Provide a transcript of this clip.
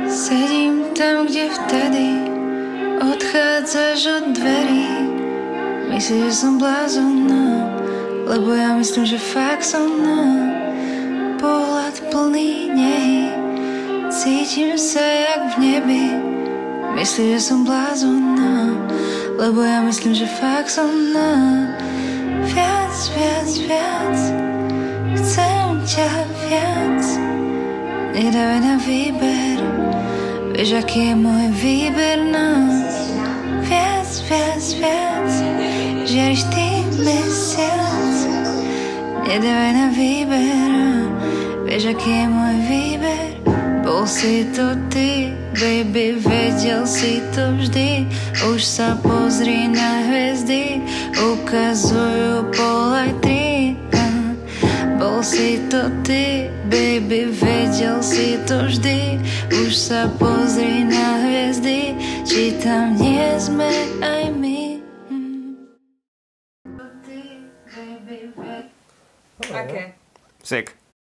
Sedím tam, kde vtedy odchádzaš od dverí. Myslíš, že som blázon, no, lebo ja myslím, že fakt som, no. Pohľad plný nehy, cítim sa jak v nebi. Myslíš, že som blázon, no, lebo ja myslím, že fakt som, no. Viac, viac, viac, chcem ťa viac. Nedávaj na výber, vieš, aký je môj výber, no. Viac, viac, viac, žiariš ty mesiac. Nedávaj na výber, vieš, aký je môj výber. Bol si to ty, baby, vedel si to vždy. Už sa pozri na hviezdy, ukazujú pol aj tri. Bol si to ty, baby, vedel si to vždy. Už sa pozri na hviezdy, či tam nie sme aj my. Aké? Sick.